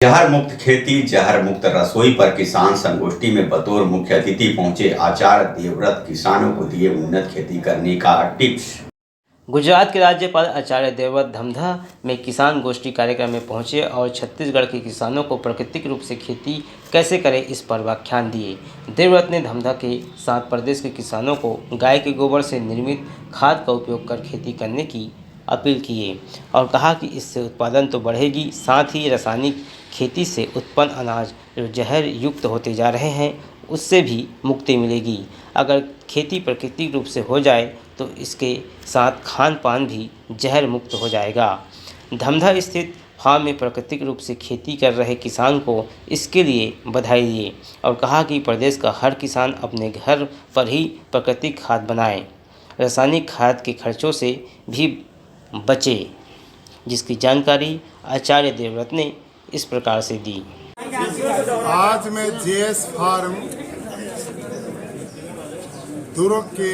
जहर मुक्त खेती, जहर मुक्त रसोई पर किसान संगोष्ठी में बतौर मुख्य अतिथि पहुंचे आचार्य देवव्रत किसानों को दिए उन्नत खेती करने का टिप्स। गुजरात के राज्यपाल आचार्य देवव्रत धमधा में किसान गोष्ठी कार्यक्रम में पहुंचे और छत्तीसगढ़ के किसानों को प्राकृतिक रूप से खेती कैसे करें इस पर व्याख्यान दिए। देवव्रत ने धमधा के साथ प्रदेश के किसानों को गाय के गोबर से निर्मित खाद का उपयोग कर खेती करने की अपील किए और कहा कि इससे उत्पादन तो बढ़ेगी, साथ ही रासायनिक खेती से उत्पन्न अनाज जो जहर युक्त होते जा रहे हैं उससे भी मुक्ति मिलेगी। अगर खेती प्राकृतिक रूप से हो जाए तो इसके साथ खान पान भी जहर मुक्त हो जाएगा। धमधा स्थित फार्म में प्राकृतिक रूप से खेती कर रहे किसान को इसके लिए बधाई दिए और कहा कि प्रदेश का हर किसान अपने घर पर ही प्राकृतिक खाद बनाए, रासायनिक खाद के खर्चों से भी बचे, जिसकी जानकारी आचार्य देवव्रत ने इस प्रकार से दी। आज मैं जेएस फार्म दुर्ग के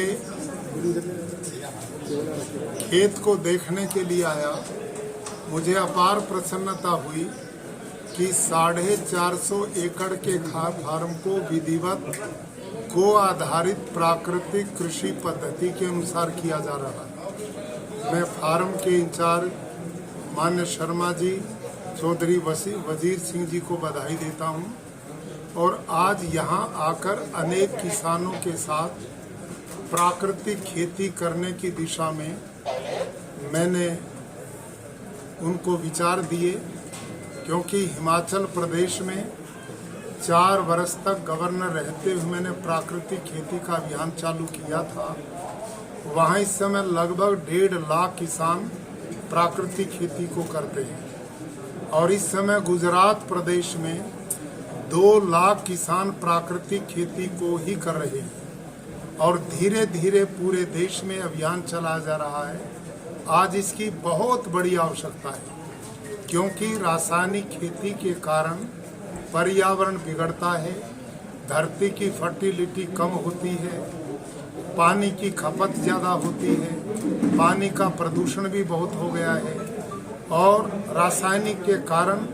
खेत को देखने के लिए आया। मुझे अपार प्रसन्नता हुई कि 450 एकड़ के फार्म को विधिवत गो आधारित प्राकृतिक कृषि पद्धति के अनुसार किया जा रहा है। मैं फार्म के इंचार्ज मान्य शर्मा जी, चौधरी वजीर सिंह जी को बधाई देता हूं और आज यहां आकर अनेक किसानों के साथ प्राकृतिक खेती करने की दिशा में मैंने उनको विचार दिए, क्योंकि हिमाचल प्रदेश में 4 वर्ष तक गवर्नर रहते हुए मैंने प्राकृतिक खेती का अभियान चालू किया था। वहाँ इस समय लगभग 1.5 लाख किसान प्राकृतिक खेती को करते हैं और इस समय गुजरात प्रदेश में 2 लाख किसान प्राकृतिक खेती को ही कर रहे हैं और धीरे धीरे पूरे देश में अभियान चलाया जा रहा है। आज इसकी बहुत बड़ी आवश्यकता है, क्योंकि रासायनिक खेती के कारण पर्यावरण बिगड़ता है, धरती की फर्टिलिटी कम होती है, पानी की खपत ज़्यादा होती है, पानी का प्रदूषण भी बहुत हो गया है और रासायनिक के कारण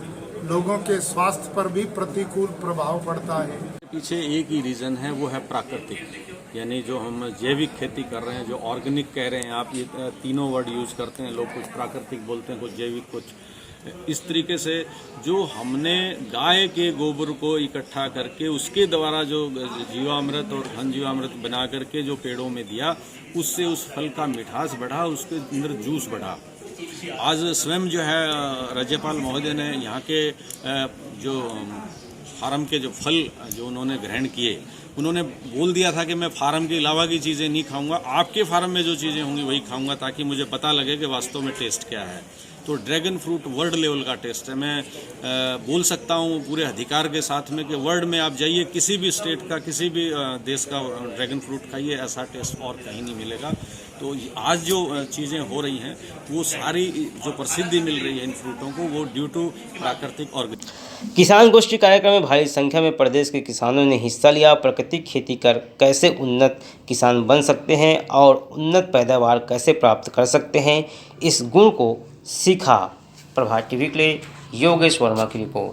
लोगों के स्वास्थ्य पर भी प्रतिकूल प्रभाव पड़ता है। पीछे एक ही रीज़न है, वो है प्राकृतिक, यानी जो हम जैविक खेती कर रहे हैं, जो ऑर्गेनिक कह रहे हैं आप, ये तीनों वर्ड यूज़ करते हैं लोग, कुछ प्राकृतिक बोलते हैं, कुछ जैविक, कुछ इस तरीके से। जो हमने गाय के गोबर को इकट्ठा करके उसके द्वारा जो जीवामृत और घन जीवामृत बना करके जो पेड़ों में दिया, उससे उस फल का मिठास बढ़ा, उसके अंदर जूस बढ़ा। आज स्वयं जो है राज्यपाल महोदय ने यहाँ के जो फार्म के जो फल जो उन्होंने ग्रहण किए, उन्होंने बोल दिया था कि मैं फार्म के अलावा की चीज़ें नहीं खाऊंगा, आपके फार्म में जो चीज़ें होंगी वही खाऊंगा, ताकि मुझे पता लगे कि वास्तव में टेस्ट क्या है। तो ड्रैगन फ्रूट वर्ल्ड लेवल का टेस्ट है। मैं बोल सकता हूँ पूरे अधिकार के साथ में कि वर्ल्ड में आप जाइए, किसी भी स्टेट का, किसी भी देश का ड्रैगन फ्रूट खाइए, ऐसा टेस्ट और कहीं नहीं मिलेगा। तो आज जो चीज़ें हो रही हैं वो सारी जो प्रसिद्धि मिल रही है इन फ्रूटों को, वो ड्यू टू प्राकृतिक और किसान गोष्ठी कार्यक्रम में भारी संख्या में प्रदेश के किसानों ने हिस्सा लिया। प्राकृतिक खेती कर कैसे उन्नत किसान बन सकते हैं और उन्नत पैदावार कैसे प्राप्त कर सकते हैं, इस गुण को सीखा। प्रभात टीवी के लिए योगेश वर्मा की रिपोर्ट।